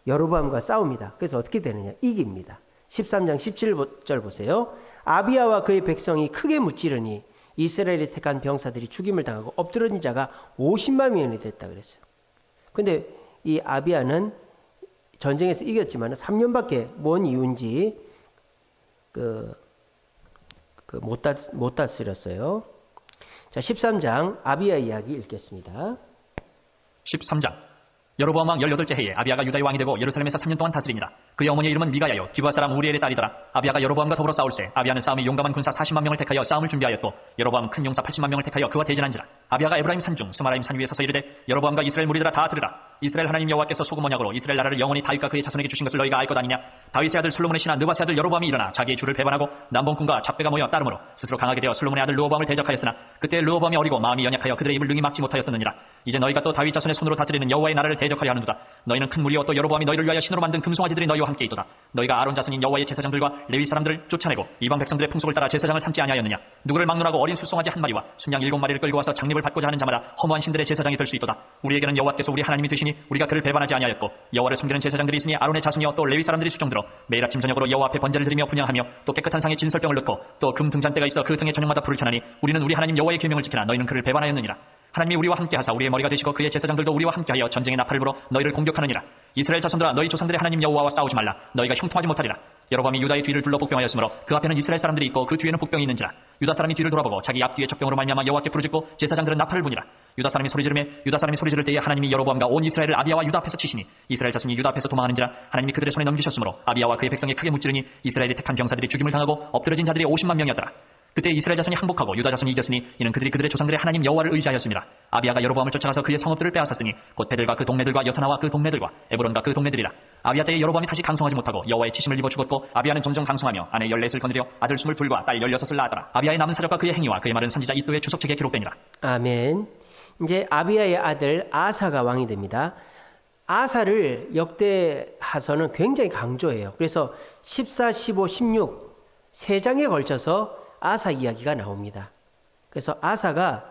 여로보암과 싸웁니다. 그래서 어떻게 되느냐? 이깁니다. 13장 17절 보세요. 아비야와 그의 백성이 크게 무찌르니 이스라엘이 택한 병사들이 죽임을 당하고 엎드러진 자가 50만 명이 됐다 그랬어요. 근데 이 아비야는 전쟁에서 이겼지만 3년밖에 뭔 이유인지 못 다스렸어요. 자, 13장 아비야 이야기 읽겠습니다. 13장 여로보암 왕 18째 해에 아비야가 유다의 왕이 되고 예루살렘에서 3년 동안 다스리니라. 그의 어머니의 이름은 미가야요 기브아 사람 우리엘의 딸이더라. 아비야가 여로보암과 더불어 싸울세 아비야는 싸움에 용감한 군사 40만 명을 택하여 싸움을 준비하였고 여로보암은 큰 용사 80만 명을 택하여 그와 대전한지라. 아비야가 에브라임 산중 스마라임 산 위에 서서 이르되 여로보암과 이스라엘 무리들아 다 들으라. 이스라엘 하나님 여호와께서 소금 언약으로 이스라엘 나라를 영원히 다윗과 그의 자손에게 주신 것을 너희가 알 것 아니냐. 다윗의 아들 솔로몬의 신하 느바스의 아들 여로보암이 일어나 자기의 주를 배반하고 남봉꾼과 잡배가 모여 따름으로 스스로 강하게 되어 솔로몬의 아들 르호보암을 대적하였으나 그때 르호보암이 어리고 마음이 연약하여 그들의 입을 능히 막지 못하였었느니라. 이제 너희가 또 다윗 자손의 손으로 다스리는 여호와의 나라를 대적하려 하는도다. 너희는 큰 무리요 또 여로보암이 너희를 위하여 신으로 만든 금송아지들이 너희와 함께 있도다. 너희가 아론 자손인 여호와의 제사장들과 레위 사람들을 쫓아내고 이방 백성들의 풍속을 따라 제사장을 삼지 아니하였느냐. 누구를 막론하고 어린 숫송아지 한 마리와 순양 7마리를 끌고 와서 장립을 받고자 하는 자마다 허무한 신들의 제사장이 될 수 있도다. 우리에게는 여호와께서 우리 하나님이 되시니 우리가 그를 배반하지 아니하였고 여호와를 섬기는 제사장들이 있으니 아론의 자손이여 또 레위 사람들이 수종들어 매일 아침 저녁으로 여호와 앞에 번제를 드리며 분향하며 또 깨끗한 상에 진설병을 넣고 또 금 등잔대가 있어 그 등에 저녁마다 불을 켜나니 우리는 우리 하나님 여호와의 계명을 지키나 너희는 그를 배반하였느니라. 하나님이 우리와 함께하사 우리의 머리가 되시고 그의 제사장들도 우리와 함께하여 전쟁의 나팔을 불어 너희를 공격하느니라. 이스라엘 자손들아 너희 조상들의 하나님 여호와와 싸우지 말라. 너희가 형통하지 못하리라. 여로보암이 유다의 뒤를 둘러 복병하였으므로 그 앞에는 이스라엘 사람들이 있고 그 뒤에는 복병이 있는지라. 유다 사람이 뒤를 돌아보고 자기 앞뒤에 적병으로 말미암아 여호와께 부르짖고 제사장들은 나팔을 부니라. 유다 사람이 소리 지를 때에 하나님이 여로보암과 온 이스라엘을 아비야와 유다 앞에서 치시니 이스라엘 자손이 유다 앞에서 도망하는지라. 하나님이 그들의 손에 넘기셨으므로 아비야와 그의 백성이 크게 무찌르니 이스라엘이 택한 병사들이 죽임을 당하고 엎드러진 자들이 50만 명이었더라. 그때 이스라엘 자손이 항복하고 유다 자손이 이겼으니 이는 그들이 그들의 조상들의 하나님 여호와를 의지하였습니다. 아비야가 여로보암을 쫓아가서 그의 성읍들을 빼앗았으니 곧 베델과 그 동네들과 여사나와 그 동네들과 에브론과 그 동네들이라. 아비야 때에 여로보암이 다시 강성하지 못하고 여호와의 치심을 입어 죽었고 아비야는 점점 강성하며 아내 14을 거느려 아들 22과 딸 16을 낳았더라. 아비야의 남은 사적과 그의 행위와 그의 말은 선지자 이또의 주석책에 기록되니라. 아멘. 이제 아비야의 아들 아사가 왕이 됩니다. 아사를 역대하서는 굉장히 강조해요. 그래서 14, 15, 16 세 장에 걸쳐서 아사 이야기가 나옵니다. 그래서 아사가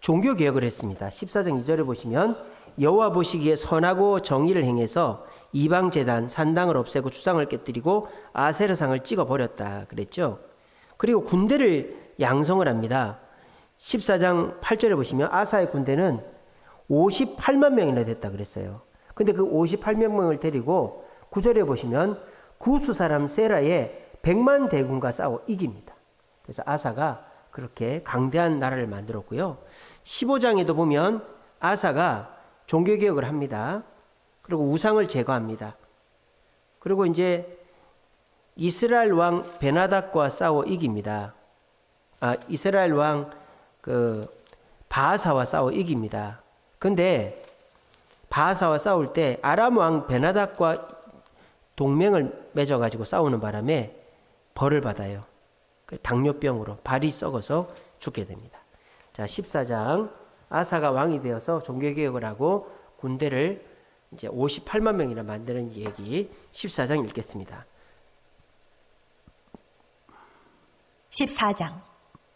종교개혁을 했습니다. 14장 2절에 보시면 여호와 보시기에 선하고 정의를 행해서 이방제단 산당을 없애고 주상을 깨뜨리고 아세라상을 찍어버렸다 그랬죠. 그리고 군대를 양성을 합니다. 14장 8절에 보시면 아사의 군대는 58만 명이나 됐다 그랬어요. 근데 그 58만 명을 데리고 9절에 보시면 구스 사람 세라의 100만 대군과 싸워 이깁니다. 그래서 아사가 그렇게 강대한 나라를 만들었고요. 15장에도 보면 아사가 종교개혁을 합니다. 그리고 우상을 제거합니다. 그리고 이제 이스라엘 왕 베나닥과 싸워 이깁니다. 이스라엘 왕 바하사와 싸워 이깁니다. 근데 바하사와 싸울 때 아람 왕 베나닥과 동맹을 맺어가지고 싸우는 바람에 벌을 받아요. 당뇨병으로 발이 썩어서 죽게 됩니다. 자, 14장 아사가 왕이 되어서 종교개혁을 하고 군대를 이제 58만 명이나 만드는 얘기 14장 읽겠습니다. 14장.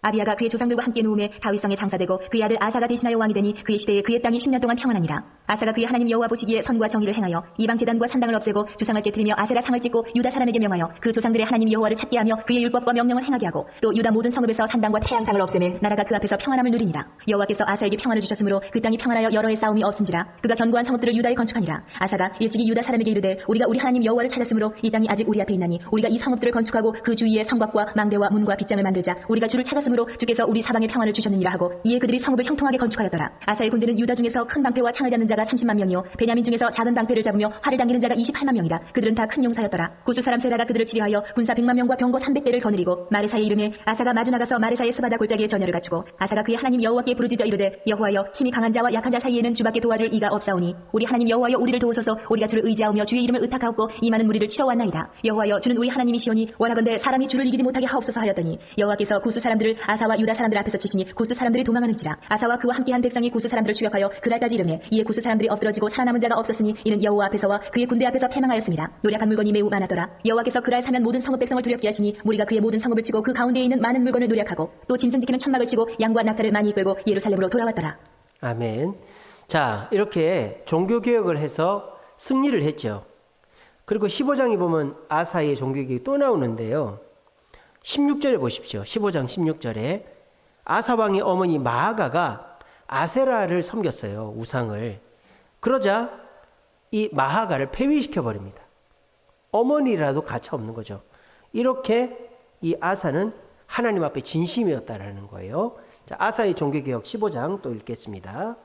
아비야가 그의 조상들과 함께 누움에 다윗성에 장사되고 그의 아들 아사가 대신하여 왕이 되니 그의 시대에 그의 땅이 10년 동안 평안하니라. 아사가 그의 하나님 여호와 보시기에 선과 정의를 행하여 이방 제단과 산당을 없애고 주상을 깨뜨리며 아세라 상을 찍고 유다 사람에게 명하여 그 조상들의 하나님 여호와를 찾게 하며 그의 율법과 명령을 행하게 하고 또 유다 모든 성읍에서 산당과 태양상을 없애매 나라가 그 앞에서 평안함을 누리니라. 여호와께서 아사에게 평안을 주셨으므로 그 땅이 평안하여 여러 해 싸움이 없은지라. 그가 견고한 성읍들을 유다에 건축하니라. 아사가 일찍이 유다 사람에게 이르되 우리가 우리 하나님 여호와를 찾았으므로 이 땅이 아직 우리 앞에 있나니 우리가 이 성읍들을 건축하고 그 주위에 성곽과 망대와 문과 빗장을 만들자. 우리가 주를 찾았으므로 주께서 우리 사방에 평안을 주셨느니라 하고 이에 그들이 성읍을 형통하게 건축하였더라. 아사의 군대는 유다 중에서 큰 방패와 창을 잡는 자가 30만 명이요 베냐민 중에서 작은 방패를 잡으며 활을 당기는 자가 28만 명이라. 그들은 다 큰 용사였더라. 구스 사람 세라가 그들을 치리하여 군사 100만 명과 병거 300대를 거느리고 마레사의 이름에 아사가 마주 나가서 마레사의 스바다 골짜기에 전열을 갖추고 아사가 그의 하나님 여호와께 부르짖어 이르되 여호와여 힘이 강한 자와 약한 자 사이에는 주밖에 도와줄 이가 없사오니 우리 하나님 여호와여 우리를 도우소서. 우리가 주를 의지하며 주의 이름을 의탁하옵고 이 많은 무리를 치러 왔나이다. 여호와여 주는 우리 하나님이시오니 원하건대 사람이 주를 이기지 못하게 하옵소서 하였더니 여호와께서 구스 사람들을 아사와 유다 사람들 앞에서 치시니 구스 사람들이 도망하는지라. 아사와 그와 함께한 백성이 구스 사람들을 추격하여 그랄까지 이르매 이에 구스 사람들이 엎드러지고 살아남은 자가 없었으니 이는 여호와 앞에서와 그의 군대 앞에서 패망하였습니다. 노력한 물건이 매우 많았더라. 여호와께서 그랄 사면 모든 성읍 백성을 두렵게 하시니 무리가 그의 모든 성읍을 치고 그 가운데에 있는 많은 물건을 노력하고 또 짐승 지키는 천막을 치고 양과 낙타를 많이 이끌고 예루살렘으로 돌아왔더라. 아멘. 자, 이렇게 종교개혁을 해서 승리를 했죠. 그리고 15장에 보면 아사의 종교개혁이 또 나오는데요. 16절에 보십시오. 15장 16절에 아사왕의 어머니 마하가가 아세라를 섬겼어요. 우상을. 그러자 이 마하가를 폐위시켜버립니다. 어머니라도 가차 없는 거죠. 이렇게 이 아사는 하나님 앞에 진심이었다라는 거예요. 자, 아사의 종교개혁 15장 또 읽겠습니다.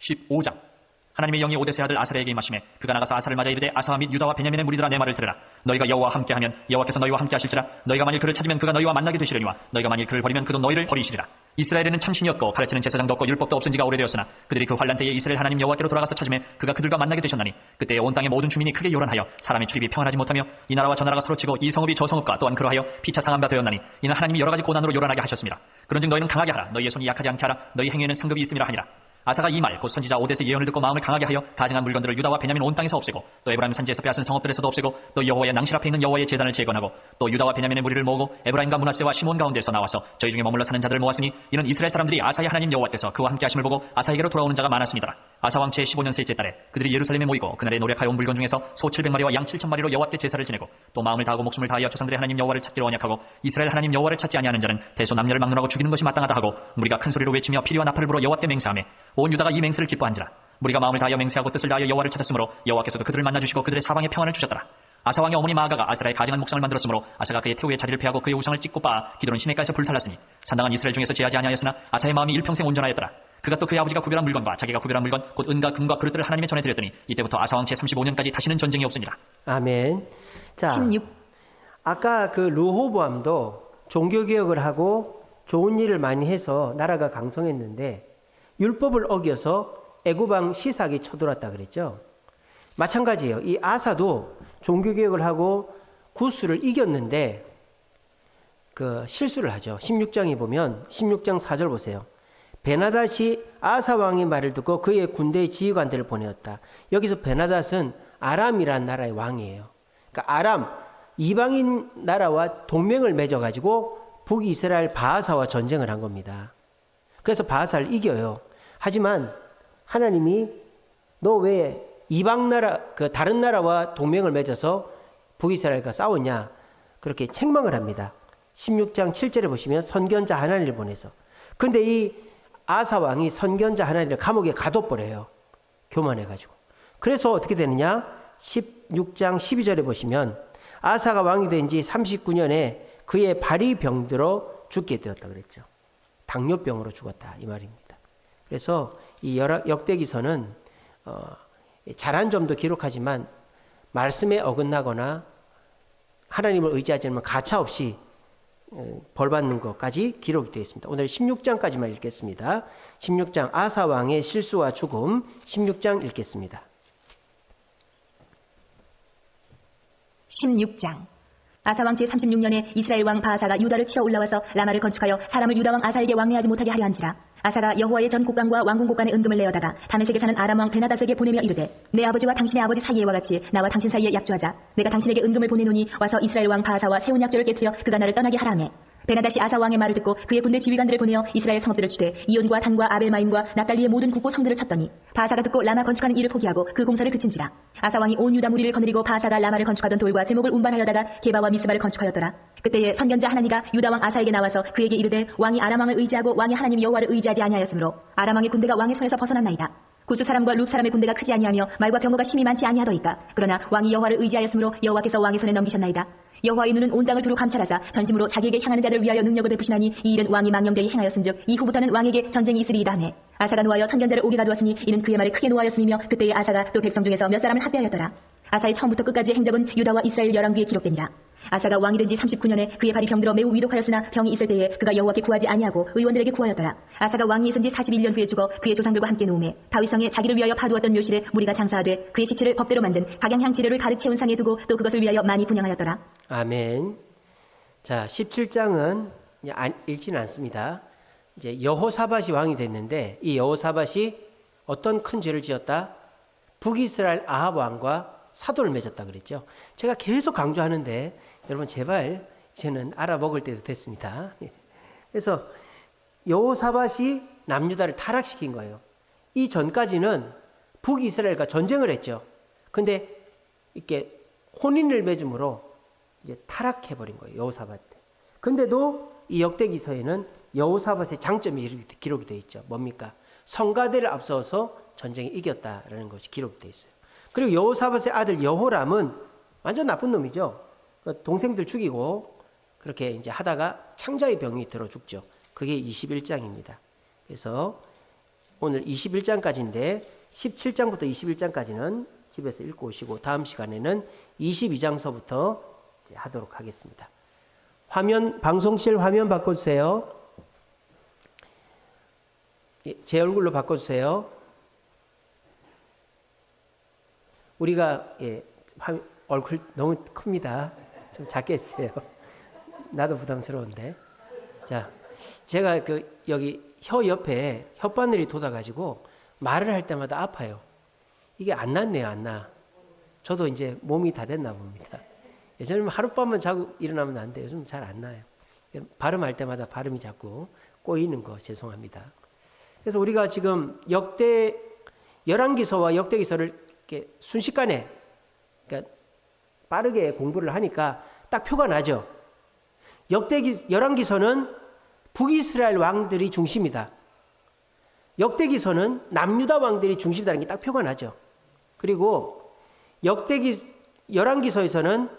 15장. 하나님의 영이 오데스의 아들 아사랴에게 임하심에 그가 나가서 아사를 맞아 이르되 아사와 및 유다와 베냐민의 무리들아 내 말을 들으라. 너희가 여호와와 함께하면 여호와께서 너희와 함께 하실지라. 너희가 만일 그를 찾으면 그가 너희와 만나게 되시려니와 너희가 만일 그를 버리면 그도 너희를 버리시리라. 이스라엘에는 참신이 없고 가르치는 제사장도 없고 율법도 없은 지가 오래되었으나 그들이 그 환란 때에 이스라엘 하나님 여호와께로 돌아가서 찾으매 그가 그들과 만나게 되셨나니 그때 온 땅의 모든 주민이 크게 요란하여 사람의 출입이 평안하지 못하며 이 나라와 저 나라가 서로 치고 이 성읍이 저 성읍과 또한 그러하여 피차 상한 바 되었나니 이는 하나님이 여러 가지 고난으로 요란하게 하셨습니다. 그런즉 너희는 강하게 하라. 너희의 손이 약하지 않게 하라. 너희 행위에는 상급이 있음이라 하니라. 아사가 이 말 곧 선지자 오데스의 예언을 듣고 마음을 강하게 하여 가증한 물건들을 유다와 베냐민 온 땅에서 없애고 또 에브라임 산지에서 빼앗은 성읍들에서도 없애고 또 여호와의 낭실 앞에 있는 여호와의 제단을 재건하고 또 유다와 베냐민의 무리를 모으고 에브라임과 므낫세와 시몬 가운데서 나와서 저희 중에 머물러 사는 자들을 모았으니 이는 이스라엘 사람들이 아사의 하나님 여호와께서 그와 함께 하심을 보고 아사에게로 돌아오는 자가 많았습니다. 아사 왕 제15년 셋째 달에 그들이 예루살렘에 모이고 그날에 노력하여 온 물건 중에서 소 700마리와 양 7,000마리로 여호와께 제사를 지내고 또 마음을 다하고 목숨을 다하여 조상들의 하나님 여호와를 찾기로 언약하고 이스라엘 하나님 여호와를 찾지 아니하는 자는 대소 남녀를 막론하고 죽이는 것이 마땅하다 하고 무리가 큰 소리로 외치며 피리와 나팔을 불어 여호와께 맹세하며 온 유다가 이 맹세를 기뻐한지라. 무리가 마음을 다하여 맹세하고 뜻을 다하여 여호와를 찾았으므로 여호와께서도 그들을 만나주시고 그들의 사방에 평안을 주셨더라. 아사 왕의 어머니 마아가가 아세라의 가증한 목상을 만들었으므로 아사가 그의 태우의 자리를 패하고 그의 우상을 찍고 빻아 기도는 시내가에서 불살랐으니 산당한 이스라엘 중에서 제하지 아니하였으나 아사의 마음이 일평생 온전하였더라. 그가 또 그의 아버지가 구별한 물건과 자기가 구별한 물건 곧 은과 금과 그릇들을 하나님에 전해드렸더니 이때부터 아사 왕 제35년까지 다시는 전쟁이 없으니라. 아멘. 자, 16. 아까 그 르호보암도 종교개혁을 하고 좋은 일을 많이 해서 나라가 강성했는데 율법을 어겨서 애굽왕 시삭이 쳐들어왔다 그랬죠. 마찬가지예요. 이 아사도 종교개혁을 하고 구스를 이겼는데 그 실수를 하죠. 16장에 보면 16장 4절 보세요. 베나닷이 아사 왕의 말을 듣고 그의 군대의 지휘관들을 보내었다. 여기서 베나닷은 아람이라는 나라의 왕이에요. 그러니까 아람 이방인 나라와 동맹을 맺어가지고 북이스라엘 바하사와 전쟁을 한 겁니다. 그래서 바하사를 이겨요. 하지만 하나님이 너 왜 이방 나라 그 다른 나라와 동맹을 맺어서 북이스라엘과 싸웠냐 그렇게 책망을 합니다. 16장 7절에 보시면 선견자 하나니를 보내서. 근데 이 아사 왕이 선견자 하나니를 감옥에 가둬버려요. 교만해가지고. 그래서 어떻게 되느냐? 16장 12절에 보시면 아사가 왕이 된 지 39년에 그의 발이 병들어 죽게 되었다 그랬죠. 당뇨병으로 죽었다 이 말입니다. 그래서 이 역대기서는 잘한 점도 기록하지만 말씀에 어긋나거나 하나님을 의지하지 않으면 가차없이 벌받는 것까지 기록이 되어 있습니다. 오늘 16장까지만 읽겠습니다. 16장 아사 왕의 실수와 죽음 16장 읽겠습니다. 16장. 아사왕 제36년에 이스라엘 왕 바하사가 유다를 치러 올라와서 라마를 건축하여 사람을 유다 왕 아사에게 왕래하지 못하게 하려 한지라. 아사가 여호와의 전 곡간과 왕궁 곡간에 은금을 내어다가 다메섹에 사는 아람 왕 베나닷에게 보내며 이르되, 내 아버지와 당신의 아버지 사이에와 같이 나와 당신 사이에 약조하자. 내가 당신에게 은금을 보내노니 와서 이스라엘 왕 바하사와 세운 약조를 깨뜨려 그가 나를 떠나게 하라매. 베나닷이 아사 왕의 말을 듣고 그의 군대 지휘관들을 보내어 이스라엘 성읍들을 치되 이온과 단과 아벨마임과 납달리의 모든 국고 성들을 쳤더니 바하사가 듣고 라마 건축하는 일을 포기하고 그 공사를 그친지라. 아사 왕이 온 유다 무리를 거느리고 바하사가 라마를 건축하던 돌과 제목을 운반하여다가 게바와 미스바를 건축하였더라. 그때에 선견자 하나니가 유다 왕 아사에게 나와서 그에게 이르되, 왕이 아람 왕을 의지하고 왕의 하나님 여호와를 의지하지 아니하였으므로 아람 왕의 군대가 왕의 손에서 벗어났나이다. 구스 사람과 룹 사람의 군대가 크지 아니하며 말과 병거가 심히 많지 아니하더이까. 그러나 왕이 여호와를 의지하였으므로 여호와께서 왕의 손에 넘기셨나이다. 여호와의 눈은 온 땅을 두루 감찰하사 전심으로 자기에게 향하는 자들을 위하여 능력을 베푸시나니 이 일은 왕이 망령되이 행하였은즉 이후부터는 왕에게 전쟁이 있으리이다 하네. 아사가 노하여 선견자를 옥에 가두었으니 이는 그의 말에 크게 노하였음이며 그때에 아사가 또 백성 중에서 몇 사람을 학대하였더라. 아사의 처음부터 끝까지의 행적은 유다와 이스라엘 열왕기에 기록되니라. 아사가 왕이 된 지 39년에 그의 발이 병들어 매우 위독하였으나 병이 있을 때에 그가 여호와께 구하지 아니하고 의원들에게 구하였더라. 아사가 왕이 있은 지 41년 후에 죽어 그의 조상들과 함께 누움에 다윗성에 자기를 위하여 파두었던 묘실에 무리가 장사하되 그의 시체를 법대로 만든 각양향 지뢰를 가득 채운 상에 두고 또 그것을 위하여 많이 분향하였더라. 아멘. 자, 17장은 읽지는 않습니다. 이제 여호사밧이 왕이 됐는데 이 여호사밧이 어떤 큰 죄를 지었다? 북이스라엘 아합 왕과 사도를 맺었다 그랬죠. 제가 계속 강조하는데 여러분 제발 이제는 알아먹을 때도 됐습니다. 그래서 여호사밧이 남유다를 타락시킨 거예요. 이 전까지는 북이스라엘과 전쟁을 했죠. 근데 이렇게 혼인을 맺음으로 이제 타락해버린 거예요. 여호사밧 때. 근데도 이 역대기서에는 여호사밧의 장점이 이렇게 기록이 되어 있죠. 뭡니까? 성가대를 앞서서 전쟁에 이겼다라는 것이 기록이 되어 있어요. 그리고 여호사밧의 아들 여호람은 완전 나쁜 놈이죠. 동생들 죽이고 그렇게 이제 하다가 창자의 병이 들어 죽죠. 그게 21장입니다. 그래서 오늘 21장까지인데 17장부터 21장까지는 집에서 읽고 오시고 다음 시간에는 22장서부터 이제 하도록 하겠습니다. 방송실 화면 바꿔주세요. 제 얼굴로 바꿔주세요. 우리가 얼굴 너무 큽니다. 좀 작게 했어요. 나도 부담스러운데. 자, 제가 여기 혀 옆에 혓바늘이 돋아가지고 말을 할 때마다 아파요. 이게 안 낫네요, 안 나. 저도 이제 몸이 다 됐나 봅니다. 예전에는 하룻밤만 자고 일어나면 안 돼요. 요즘 잘 안 나요. 발음할 때마다 발음이 자꾸 꼬이는 거 죄송합니다. 그래서 우리가 지금 열왕기서와 역대기서를 이렇게 순식간에 그러니까 빠르게 공부를 하니까 딱 표가 나죠. 열왕기서는 북이스라엘 왕들이 중심이다. 역대기서는 남유다 왕들이 중심이라는 게 딱 표가 나죠. 그리고 열왕기서에서는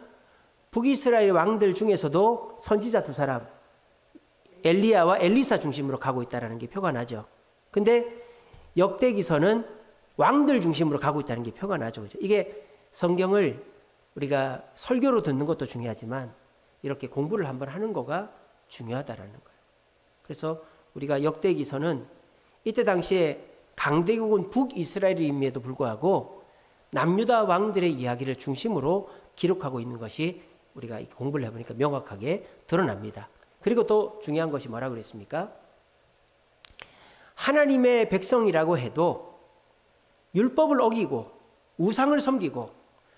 북이스라엘 왕들 중에서도 선지자 두 사람 엘리야와 엘리사 중심으로 가고 있다는 게 표가 나죠. 근데 역대기서는 왕들 중심으로 가고 있다는 게 표가 나죠. 그죠? 이게 성경을 우리가 설교로 듣는 것도 중요하지만 이렇게 공부를 한번 하는 거가 중요하다라는 거예요. 그래서 우리가 역대기서는 이때 당시에 강대국은 북이스라엘임에도 불구하고 남유다 왕들의 이야기를 중심으로 기록하고 있는 것이 우리가 공부를 해보니까 명확하게 드러납니다. 그리고 또 중요한 것이 뭐라고 그랬습니까? 하나님의 백성이라고 해도 율법을 어기고 우상을 섬기고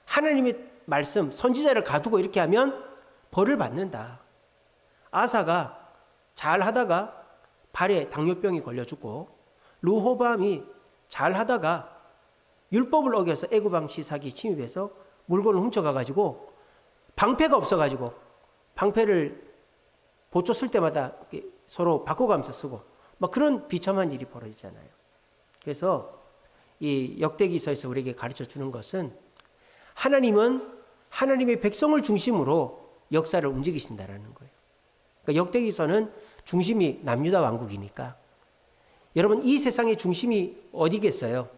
하나님의 말씀, 선지자를 가두고 이렇게 하면 벌을 받는다. 아사가 잘 하다가 발에 당뇨병이 걸려 죽고 르호보암이 잘 하다가 율법을 어겨서 애굽 왕 시삭이 침입해서 물건을 훔쳐가가지고 방패가 없어가지고 방패를 보초 쓸 때마다 서로 바꿔가면서 쓰고 막 그런 비참한 일이 벌어지잖아요. 그래서 이 역대기서에서 우리에게 가르쳐 주는 것은 하나님은 하나님의 백성을 중심으로 역사를 움직이신다라는 거예요. 그러니까 역대기서는 중심이 남유다 왕국이니까 여러분 이 세상의 중심이 어디겠어요?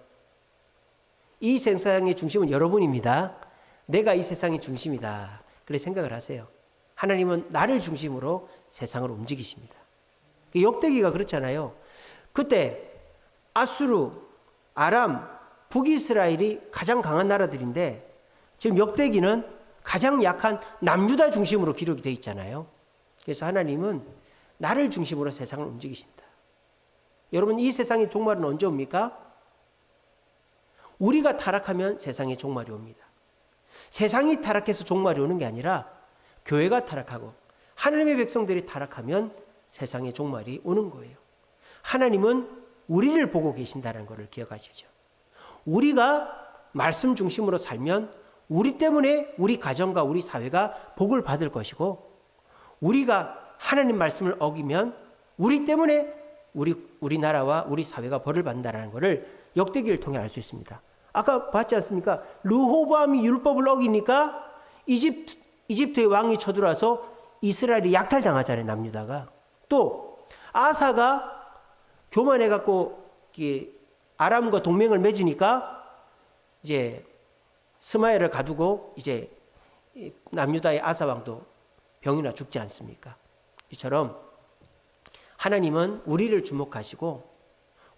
이 세상의 중심은 여러분입니다. 내가 이 세상의 중심이다. 그렇게 생각을 하세요. 하나님은 나를 중심으로 세상을 움직이십니다. 역대기가 그렇잖아요. 그때 아수르, 아람, 북이스라엘이 가장 강한 나라들인데 지금 역대기는 가장 약한 남유다 중심으로 기록이 되어 있잖아요. 그래서 하나님은 나를 중심으로 세상을 움직이신다. 여러분, 이 세상의 종말은 언제 옵니까? 우리가 타락하면 세상의 종말이 옵니다. 세상이 타락해서 종말이 오는 게 아니라 교회가 타락하고 하나님의 백성들이 타락하면 세상의 종말이 오는 거예요. 하나님은 우리를 보고 계신다는 것을 기억하십시오. 우리가 말씀 중심으로 살면 우리 때문에 우리 가정과 우리 사회가 복을 받을 것이고, 우리가 하나님 말씀을 어기면 우리 때문에 우리나라와 우리 사회가 벌을 받는다는 것을 역대기를 통해 알 수 있습니다. 아까 봤지 않습니까? 르호보암이 율법을 어기니까 이집트의 왕이 쳐들어와서 이스라엘이 약탈당하잖아요, 남유다가. 또 아사가 교만해갖고 아람과 동맹을 맺으니까 이제 스마엘을 가두고 이제 남유다의 아사 왕도 병이나 죽지 않습니까? 이처럼 하나님은 우리를 주목하시고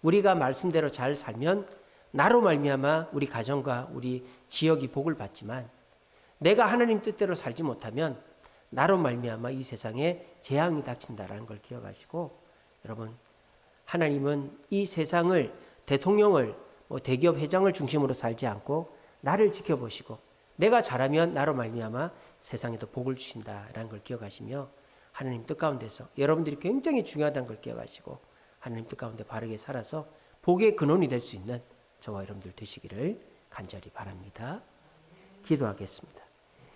우리가 말씀대로 잘 살면 나로 말미암아 우리 가정과 우리 지역이 복을 받지만, 내가 하나님 뜻대로 살지 못하면 나로 말미암아 이 세상에 재앙이 닥친다라는 걸 기억하시고, 여러분, 하나님은 이 세상을, 대통령을, 대기업 회장을 중심으로 살지 않고 나를 지켜보시고 내가 잘하면 나로 말미암아 세상에도 복을 주신다라는 걸 기억하시며, 하나님 뜻 가운데서 여러분들이 굉장히 중요하다는 걸 기억하시고 하나님 뜻 가운데 바르게 살아서 복의 근원이 될 수 있는 저와 여러분들 되시기를 간절히 바랍니다. 기도하겠습니다.